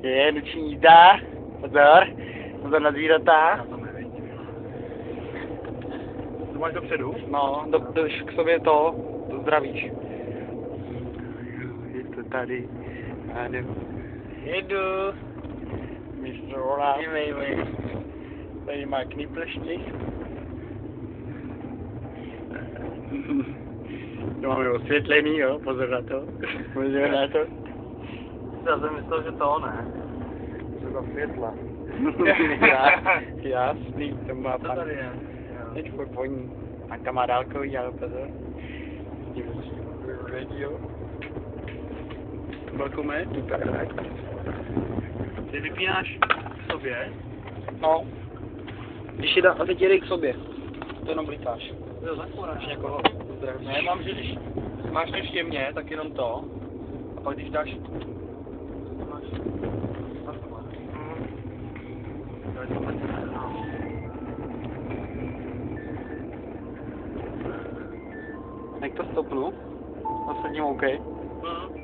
Je noční jízda. Pozor. Pozor na zvířata. To máš dopředu? No, jdeš k sobě to zdravíš. Je to tady. Ano. Jedu. Mistr Olaf. Dívej. Tady má kniplešti. To máme osvětlený, jo, pozor na to. Pozor na to. Já jsem myslel, že to ne. To za světla. Jasný, to má Co pan. tady je? Teď furt voní. A tam má dálkový, ale pozor. Radio. Welcome, Ty vypínáš k sobě? no. Když jde, a teď jedej k sobě. To jenom blíkáš. Jo, takhle. Když někoho zdravíš. Ne, mám, že když máš ještě mě, tak jenom to. A pak když dáš... Máš... Takhle. Jak to stopnu? Nasadím OK. Mhm.